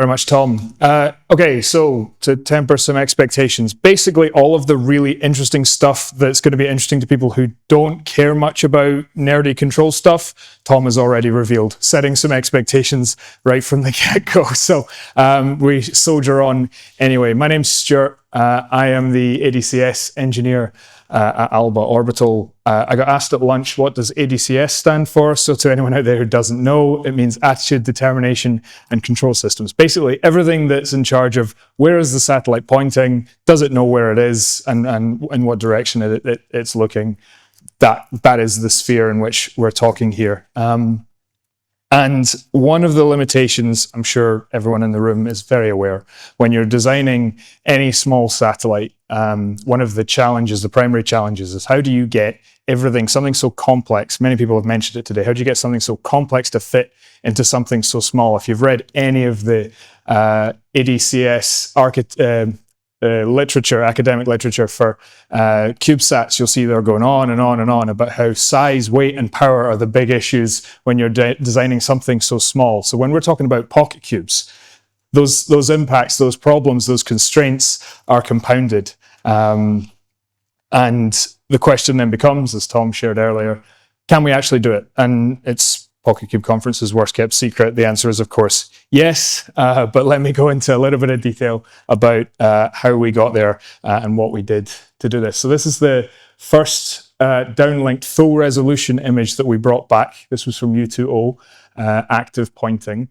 Very much, Tom. Okay, so to temper some expectations, basically all of the really interesting stuff that's going to be interesting to people who don't care much about nerdy control stuff, Tom has already revealed, setting some expectations right from the get-go. So we soldier on anyway. My name's Stuart. I am the ADCS engineer at Alba Orbital. I got asked at lunch, what does ADCS stand for? So to anyone out there who doesn't know, it means Attitude, Determination, and Control Systems. Basically, everything that's in charge of where is the satellite pointing, does it know where it is, and in what direction it's looking. That is the sphere in which we're talking here. And one of the limitations, I'm sure everyone in the room is very aware, when you're designing any small satellite, one of the challenges, the primary challenges, is how do you get everything, something so complex, many people have mentioned it today, how do you get something so complex to fit into something so small? If you've read any of the ADCS literature, academic literature for CubeSats, you'll see they're going on and on and on about how size, weight, and power are the big issues when you're designing something so small. So when we're talking about pocket cubes, those impacts, those problems, those constraints are compounded. And the question then becomes, as Tom shared earlier, can we actually do it? And it's PocketQube Conference's worst kept secret. The answer is, of course, yes. But let me go into a little bit of detail about how we got there and what we did to do this. So this is the first downlinked full resolution image that we brought back. This was from U2O, active pointing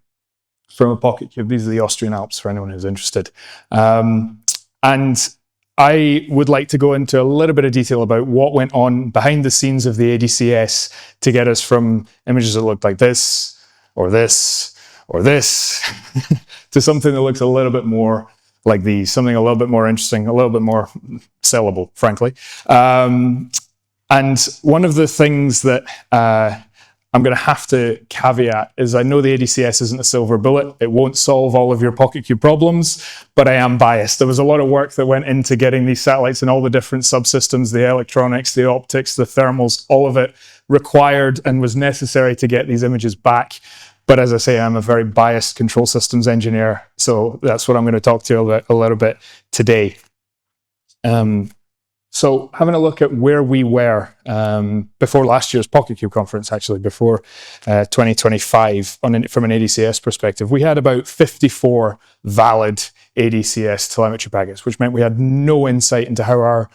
from a PocketQube. These are the Austrian Alps for anyone who's interested. And I would like to go into a little bit of detail about what went on behind the scenes of the ADCS to get us from images that looked like this, or this, or this, to something that looks a little bit more like these, something a little bit more interesting, a little bit more sellable, frankly. And one of the things that I'm going to have to caveat is I know the ADCS isn't a silver bullet. It won't solve all of your PocketQube problems, but I am biased. There was a lot of work that went into getting these satellites and all the different subsystems, the electronics, the optics, the thermals, all of it required and was necessary to get these images back. But as I say, I'm a very biased control systems engineer, so that's what I'm going to talk to you about a little bit today. So having a look at where we were before last year's PocketQube conference, actually before 2025, from an ADCS perspective, we had about 54 valid ADCS telemetry packets, which meant we had no insight into how our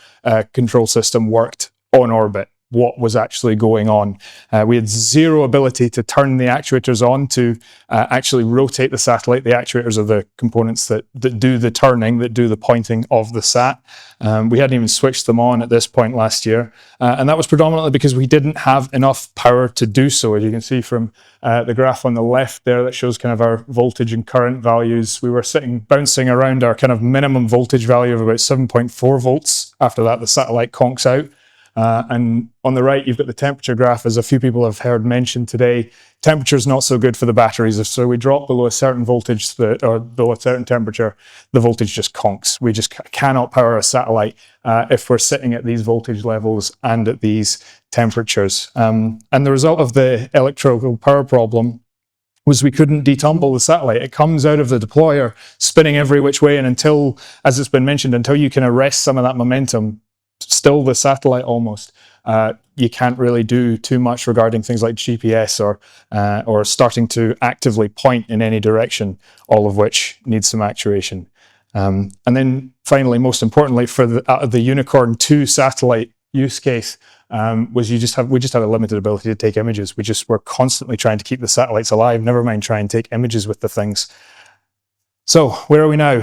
control system worked on orbit, what was actually going on. We had zero ability to turn the actuators on to actually rotate the satellite. The actuators are the components that do the turning, that do the pointing of the sat. We hadn't even switched them on at this point last year. And that was predominantly because we didn't have enough power to do so. As you can see from the graph on the left there that shows kind of our voltage and current values, we were bouncing around our kind of minimum voltage value of about 7.4 volts. After that, the satellite conks out. And on the right, you've got the temperature graph, as a few people have heard mentioned today. Temperature's not so good for the batteries. So we drop below a certain voltage or below a certain temperature, the voltage just conks. We just cannot power a satellite if we're sitting at these voltage levels and at these temperatures. And the result of the electrical power problem was we couldn't detumble the satellite. It comes out of the deployer spinning every which way, and until, as it's been mentioned, until you can arrest some of that momentum, still the satellite almost, you can't really do too much regarding things like GPS or starting to actively point in any direction, all of which needs some actuation. And then finally, most importantly, for the Unicorn 2 satellite use case, was we just had a limited ability to take images. We just were constantly trying to keep the satellites alive, never mind try and take images with the things. So where are we now?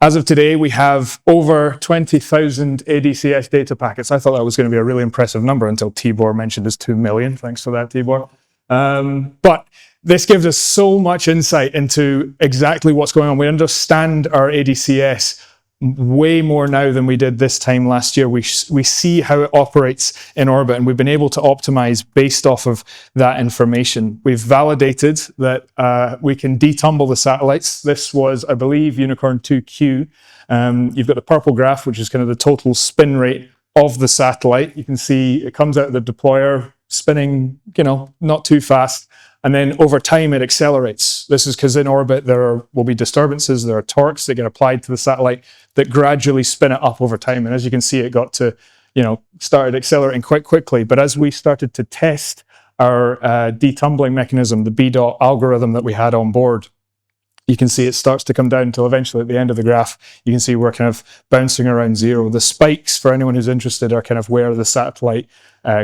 As of today, we have over 20,000 ADCS data packets. I thought that was going to be a really impressive number until Tibor mentioned us 2 million. Thanks for that, Tibor. But this gives us so much insight into exactly what's going on. We understand our ADCS way more now than we did this time last year. We see how it operates in orbit, and we've been able to optimize based off of that information. We've validated that we can detumble the satellites. This was, I believe, Unicorn 2Q. You've got the purple graph, which is kind of the total spin rate of the satellite. You can see it comes out of the deployer spinning, not too fast. And then over time, it accelerates. This is because in orbit, there will be disturbances, there are torques that get applied to the satellite that gradually spin it up over time. And as you can see, it got to, started accelerating quite quickly. But as we started to test our detumbling mechanism, the B-dot algorithm that we had on board, you can see it starts to come down until eventually at the end of the graph, you can see we're kind of bouncing around zero. The spikes, for anyone who's interested, are kind of where the satellite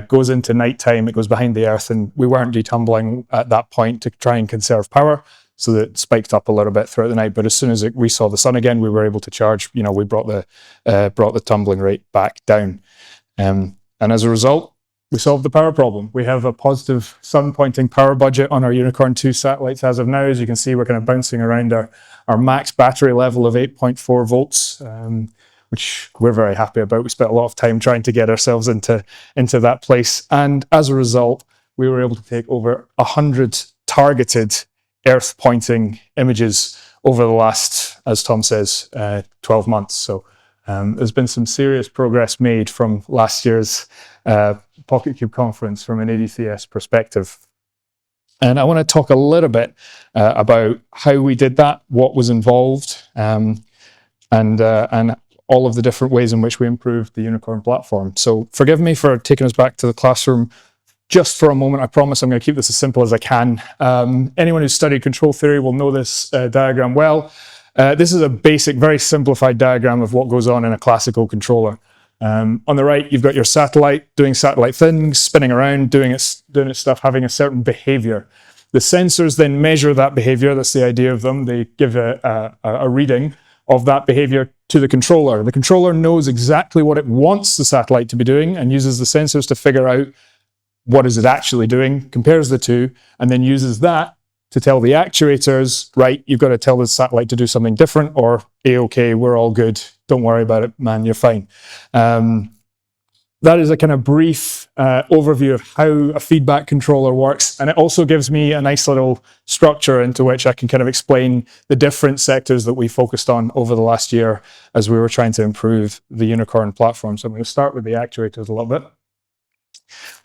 goes into nighttime, it goes behind the Earth, and we weren't detumbling at that point to try and conserve power, so that it spiked up a little bit throughout the night. But as soon as we saw the sun again, we were able to charge. We brought the tumbling rate back down. And as a result, we solved the power problem. We have a positive sun-pointing power budget on our Unicorn 2 satellites as of now. As you can see, we're kind of bouncing around our max battery level of 8.4 volts, which we're very happy about. We spent a lot of time trying to get ourselves into that place. And as a result, we were able to take over 100 targeted Earth-pointing images over the last, as Tom says, 12 months. So there's been some serious progress made from last year's PocketQube Conference from an ADCS perspective. And I want to talk a little bit about how we did that, what was involved, and all of the different ways in which we improved the Unicorn platform. So forgive me for taking us back to the classroom just for a moment. I promise I'm going to keep this as simple as I can. Anyone who's studied control theory will know this diagram well. This is a basic, very simplified diagram of what goes on in a classical controller. On the right, you've got your satellite doing satellite things, spinning around, doing its stuff, having a certain behavior. The sensors then measure that behavior. That's the idea of them. They give a reading of that behavior to the controller. The controller knows exactly what it wants the satellite to be doing and uses the sensors to figure out what is it actually doing, compares the two, and then uses that to tell the actuators, right, you've got to tell the satellite to do something different, or A-OK, we're all good, don't worry about it, man, you're fine. That is a kind of brief overview of how a feedback controller works, and it also gives me a nice little structure into which I can kind of explain the different sectors that we focused on over the last year as we were trying to improve the Unicorn platform. So I'm going to start with the actuators a little bit.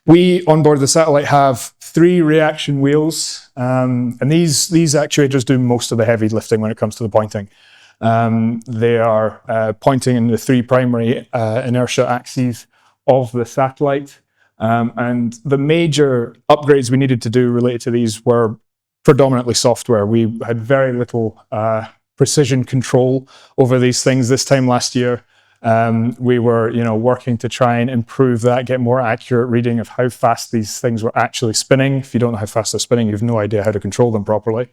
We, on board the satellite, have 3 reaction wheels, and these actuators do most of the heavy lifting when it comes to the pointing. They are pointing in the 3 primary inertia axes of the satellite, and the major upgrades we needed to do related to these were predominantly software. We had very little precision control over these things this time last year. We were, working to try and improve that, get more accurate reading of how fast these things were actually spinning. If you don't know how fast they're spinning, you have no idea how to control them properly.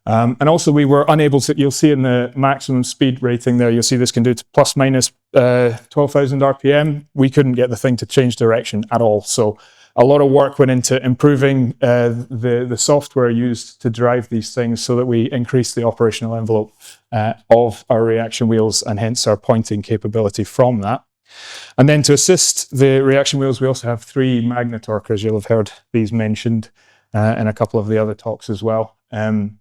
And also we were unable to, you'll see in the maximum speed rating there, you'll see this can do to plus minus 12,000 RPM. We couldn't get the thing to change direction at all. So a lot of work went into improving the software used to drive these things so that we increased the operational envelope of our reaction wheels and hence our pointing capability from that. And then to assist the reaction wheels, we also have 3 magnetorquers. You'll have heard these mentioned in a couple of the other talks as well. And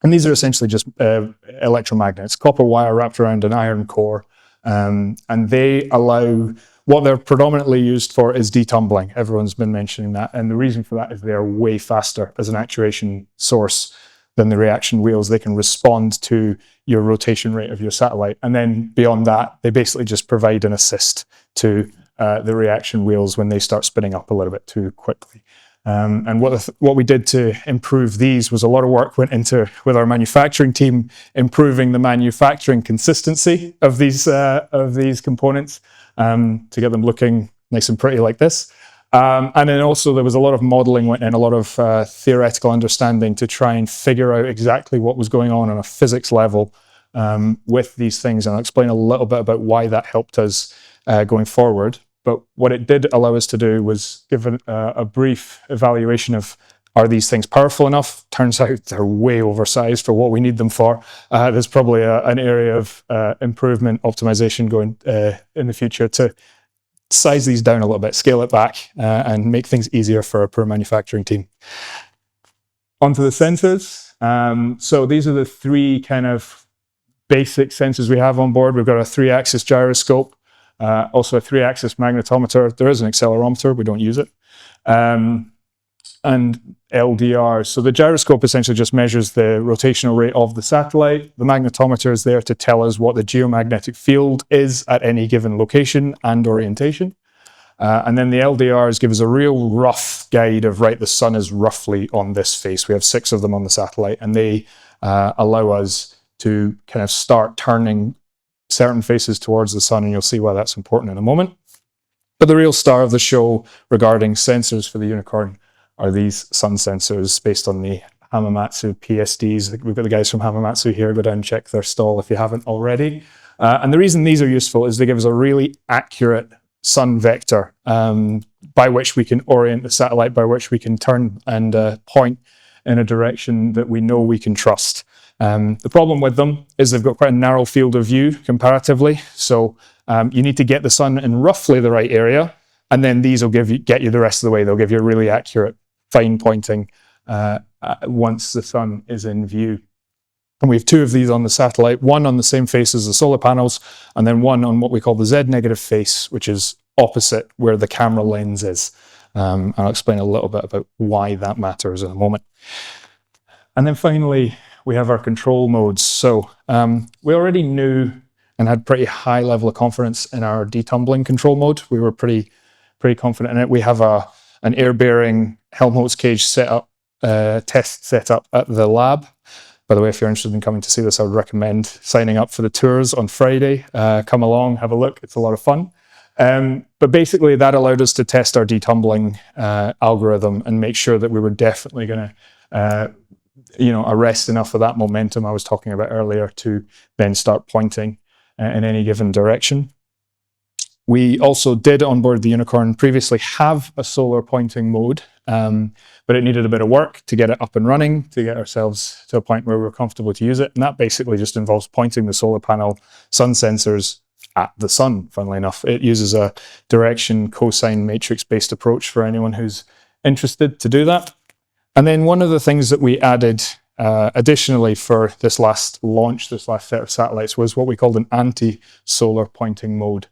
these are essentially just electromagnets, copper wire wrapped around an iron core. And they allow, what they're predominantly used for is detumbling. Everyone's been mentioning that. And the reason for that is they're way faster as an actuation source than the reaction wheels. They can respond to your rotation rate of your satellite. And then beyond that, they basically just provide an assist to the reaction wheels when they start spinning up a little bit too quickly. And what we did to improve these was a lot of work went into, with our manufacturing team, improving the manufacturing consistency of these components to get them looking nice and pretty like this. And then also there was a lot of modeling went in, a lot of theoretical understanding to try and figure out exactly what was going on a physics level with these things. And I'll explain a little bit about why that helped us going forward. But what it did allow us to do was give a brief evaluation of, are these things powerful enough? Turns out they're way oversized for what we need them for. There's probably an area of improvement, optimization going in the future to size these down a little bit, scale it back, and make things easier for a per manufacturing team. Onto the sensors. So these are the 3 kind of basic sensors we have on board. We've got a 3-axis gyroscope, also a 3-axis magnetometer. There is an accelerometer, we don't use it. and LDRs. So the gyroscope essentially just measures the rotational rate of the satellite. The magnetometer is there to tell us what the geomagnetic field is at any given location and orientation. And then the LDRs give us a real rough guide of, right, the sun is roughly on this face. We have 6 of them on the satellite, and they allow us to kind of start turning certain faces towards the sun, and you'll see why that's important in a moment. But the real star of the show regarding sensors for the Unicorn are these sun sensors based on the Hamamatsu PSDs. We've got the guys from Hamamatsu here. Go down and check their stall if you haven't already. And the reason these are useful is they give us a really accurate sun vector by which we can orient the satellite, by which we can turn and point in a direction that we know we can trust. The problem with them is they've got quite a narrow field of view comparatively. So you need to get the sun in roughly the right area, and then these will get you the rest of the way. They'll give you a really accurate fine pointing once the sun is in view. And we have 2 of these on the satellite, one on the same face as the solar panels, and then one on what we call the Z-negative face, which is opposite where the camera lens is. I'll explain a little bit about why that matters in a moment. And then finally, we have our control modes. So we already knew and had pretty high level of confidence in our detumbling control mode. We were pretty confident in it. We have an air-bearing Helmholtz cage test set up at the lab. By the way, if you're interested in coming to see this, I would recommend signing up for the tours on Friday. Come along, have a look. It's a lot of fun. But basically, that allowed us to test our detumbling algorithm and make sure that we were definitely going to arrest enough of that momentum I was talking about earlier to then start pointing in any given direction. We also did onboard the Unicorn previously have a solar pointing mode, but it needed a bit of work to get it up and running, to get ourselves to a point where we were comfortable to use it. And that basically just involves pointing the solar panel sun sensors at the sun, funnily enough. It uses a direction cosine matrix based approach for anyone who's interested to do that. And then one of the things that we added additionally for this last launch, this last set of satellites, was what we called an anti-solar pointing mode.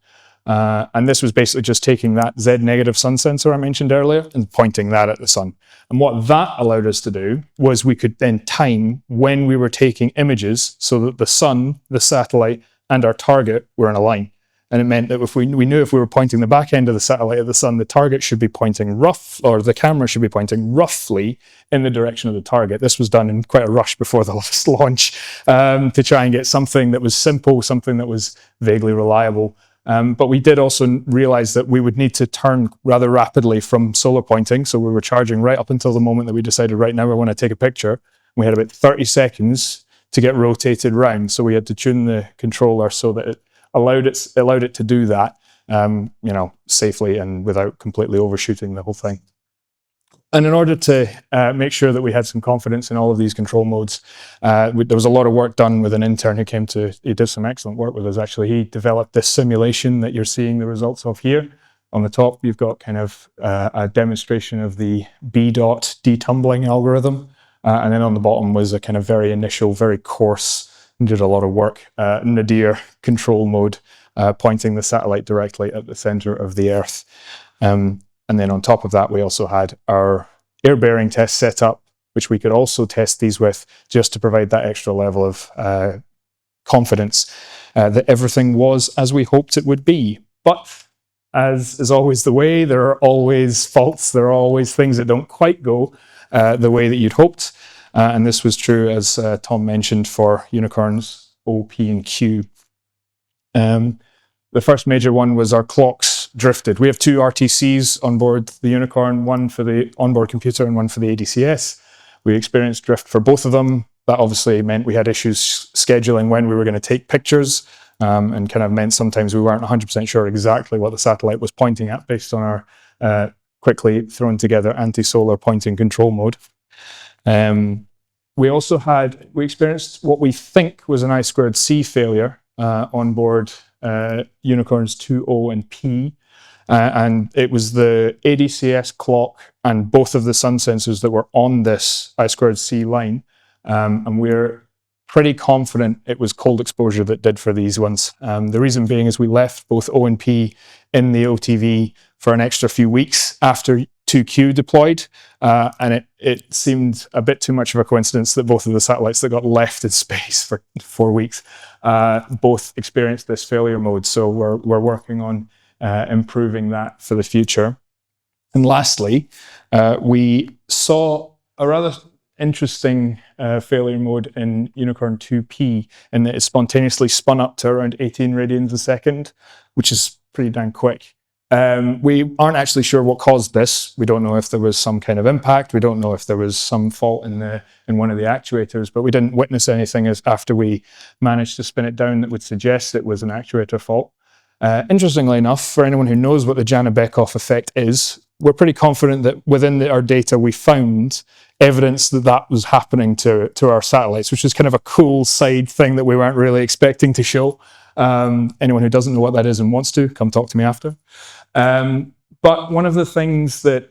And this was basically just taking that Z-negative sun sensor I mentioned earlier and pointing that at the sun. And what that allowed us to do was we could then time when we were taking images so that the sun, the satellite, and our target were in a line. And it meant that if we knew if we were pointing the back end of the satellite at the sun, the target should be pointing the camera should be pointing roughly in the direction of the target. This was done in quite a rush before the last launch to try and get something that was simple, something that was vaguely reliable. But we did also realize that we would need to turn rather rapidly from solar pointing. So we were charging right up until the moment that we decided, right now we want to take a picture. We had about 30 seconds to get rotated round. So we had to tune the controller so that it allowed it to do that, safely and without completely overshooting the whole thing. And in order to make sure that we had some confidence in all of these control modes, there was a lot of work done with an intern who he did some excellent work with us actually. He developed this simulation that you're seeing the results of here. On the top, you've got kind of a demonstration of the B-dot detumbling algorithm. And then on the bottom was a kind of very initial, very coarse, did a lot of work, nadir control mode, pointing the satellite directly at the center of the Earth. And then on top of that, we also had our air-bearing test set up, which we could also test these with just to provide that extra level of confidence that everything was as we hoped it would be. But as is always the way, there are always faults. There are always things that don't quite go the way that you'd hoped. And this was true, as Tom mentioned, for Unicorns O, P, and Q. The first major one was our clocks drifted. We have 2 RTCs on board the Unicorn, one for the onboard computer and one for the ADCS. We experienced drift for both of them. That obviously meant we had issues scheduling when we were going to take pictures, and kind of meant sometimes we weren't 100% sure exactly what the satellite was pointing at based on our quickly thrown together anti-solar pointing control mode. We experienced what we think was an 𝗖𝐸 failure on board Unicorns 2O and P, and it was the ADCS clock and both of the sun sensors that were on this 𝗖𝐸 line, and we're pretty confident it was cold exposure that did for these ones. The reason being is we left both O and P in the OTV for an extra few weeks after 2Q deployed, and it seemed a bit too much of a coincidence that both of the satellites that got left in space for 4 weeks both experienced this failure mode. So we're working on improving that for the future. And lastly, we saw a rather interesting failure mode in Unicorn 2P, in that it spontaneously spun up to around 18 radians a second, which is pretty dang quick. We aren't actually sure what caused this. We don't know if there was some kind of impact. We don't know if there was some fault in one of the actuators, but we didn't witness anything after we managed to spin it down that would suggest it was an actuator fault. Interestingly enough, for anyone who knows what the Janibekov effect is, we're pretty confident that within our data we found evidence that that was happening to our satellites, which is kind of a cool side thing that we weren't really expecting to show. Anyone who doesn't know what that is and wants to, come talk to me after. But one of the things that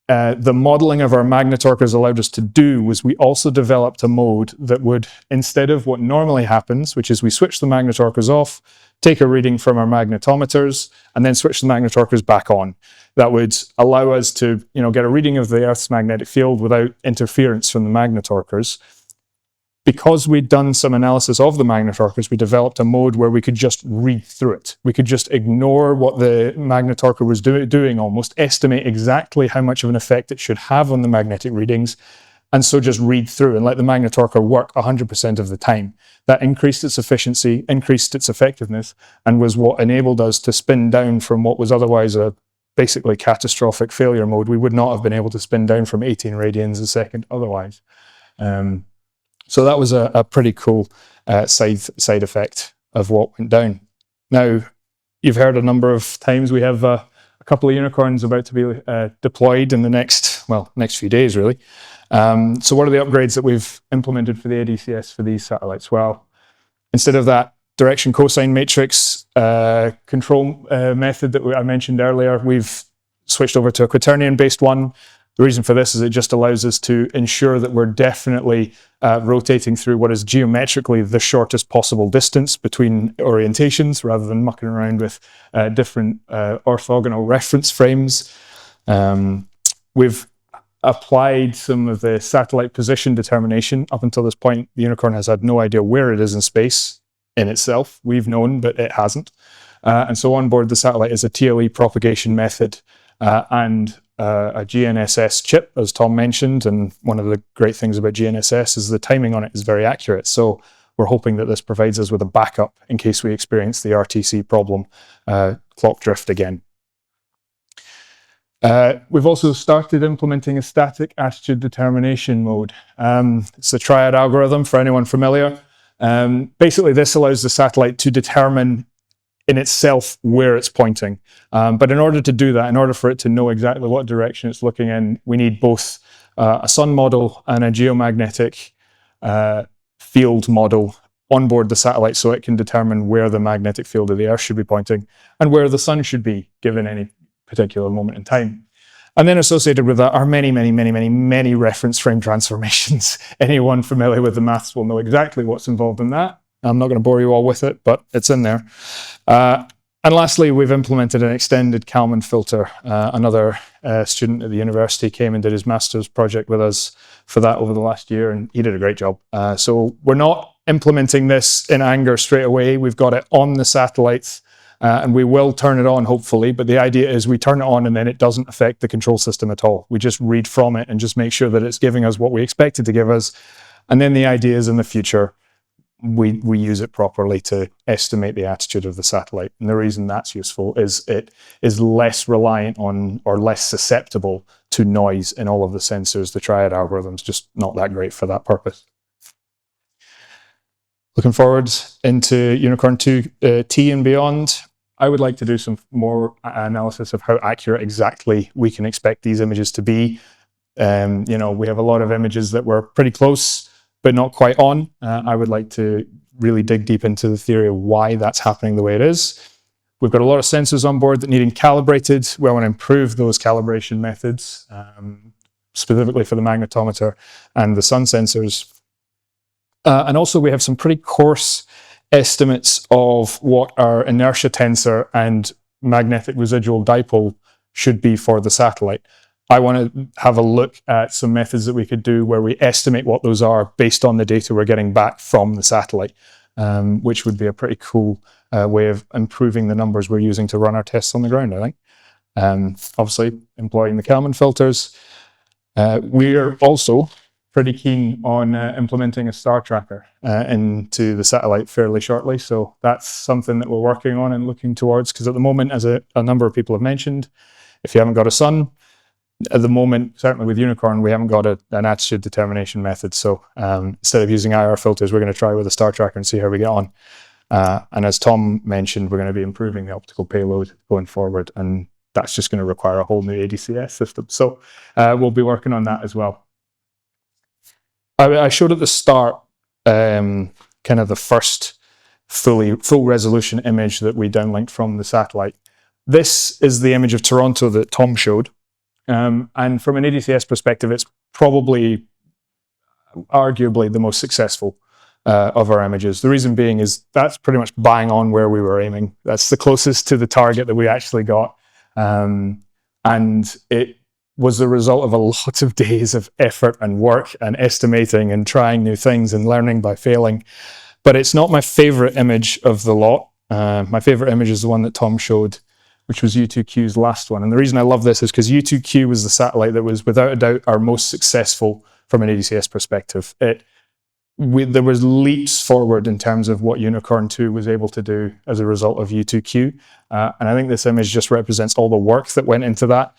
the modeling of our magnetorquers allowed us to do was we also developed a mode that would, instead of what normally happens, which is we switch the magnetorquers off, take a reading from our magnetometers, and then switch the magnetorquers back on. That would allow us to, get a reading of the Earth's magnetic field without interference from the magnetorquers. Because we'd done some analysis of the magnetorquers, we developed a mode where we could just read through it. We could just ignore what the magnetorquer was doing, almost estimate exactly how much of an effect it should have on the magnetic readings, and so just read through and let the magnetorquer work 100% of the time. That increased its efficiency, increased its effectiveness, and was what enabled us to spin down from what was otherwise a basically catastrophic failure mode. We would not have been able to spin down from 18 radians a second otherwise. So that was a pretty cool side effect of what went down. Now, you've heard a number of times we have a couple of unicorns about to be deployed in the next few days, really. So what are the upgrades that we've implemented for the ADCS for these satellites? Well, instead of that direction cosine matrix control method that I mentioned earlier, we've switched over to a quaternion-based one. The reason for this is it just allows us to ensure that we're definitely rotating through what is geometrically the shortest possible distance between orientations, rather than mucking around with different orthogonal reference frames. We've applied some of the satellite position determination. Up until this point, the Unicorn has had no idea where it is in space in itself. We've known, but it hasn't. And so on board the satellite is a TLE propagation method and a GNSS chip, as Tom mentioned, and one of the great things about GNSS is the timing on it is very accurate. So we're hoping that this provides us with a backup in case we experience the RTC problem, clock drift again. We've also started implementing a static attitude determination mode. It's the triad algorithm for anyone familiar. Basically, this allows the satellite to determine in itself where it's pointing. But in order to do that, in order for it to know exactly what direction it's looking in, we need both a sun model and a geomagnetic field model on board the satellite so it can determine where the magnetic field of the Earth should be pointing and where the sun should be given any particular moment in time. And then associated with that are many reference frame transformations. Anyone familiar with the maths will know exactly what's involved in that. I'm not going to bore you all with it, but it's in there. And lastly, we've implemented an extended Kalman filter. Another student at the university came and did his master's project with us for that over the last year, and he did a great job. So we're not implementing this in anger straight away. We've got it on the satellites, and we will turn it on, hopefully. But the idea is we turn it on and then it doesn't affect the control system at all. We just read from it and just make sure that it's giving us what we expect it to give us. And then the idea is in the future, we use it properly to estimate the attitude of the satellite. And the reason that's useful is it is less reliant on or less susceptible to noise in all of the sensors. The triad algorithm's just not that great for that purpose. Looking forward into Unicorn 2T and beyond, I would like to do some more analysis of how accurate exactly we can expect these images to be. We have a lot of images that were pretty close, but not quite on. I would like to really dig deep into the theory of why that's happening the way it is. We've got a lot of sensors on board that need calibrated. We want to improve those calibration methods, specifically for the magnetometer and the sun sensors. And also we have some pretty coarse estimates of what our inertia tensor and magnetic residual dipole should be for the satellite. I want to have a look at some methods that we could do where we estimate what those are based on the data we're getting back from the satellite, which would be a pretty cool way of improving the numbers we're using to run our tests on the ground, I think. Obviously, employing the Kalman filters. We're also pretty keen on implementing a star tracker into the satellite fairly shortly. So that's something that we're working on and looking towards, because at the moment, as a number of people have mentioned, if you haven't got a sun, at the moment, certainly with Unicorn, we haven't got an attitude determination method. So instead of using IR filters, we're going to try with a star tracker and see how we get on. And as Tom mentioned, we're going to be improving the optical payload going forward, and that's just going to require a whole new ADCS system. So we'll be working on that as well. I showed at the start kind of the first full resolution image that we downlinked from the satellite. This is the image of Toronto that Tom showed. And from an ADCS perspective, it's probably arguably the most successful of our images. The reason being is that's pretty much bang on where we were aiming. That's the closest to the target that we actually got. And it was the result of a lot of days of effort and work and estimating and trying new things and learning by failing. But it's not my favorite image of the lot. My favorite image is the one that Tom showed, which was U2Q's last one. And the reason I love this is because U2Q was the satellite that was without a doubt our most successful from an ADCS perspective. There was leaps forward in terms of what Unicorn 2 was able to do as a result of U2Q. And I think this image just represents all the work that went into that,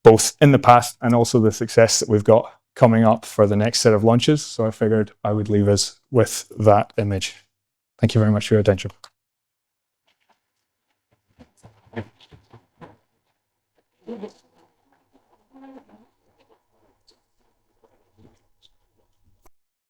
both in the past and also the success that we've got coming up for the next set of launches. So I figured I would leave us with that image. Thank you very much for your attention. Thank you.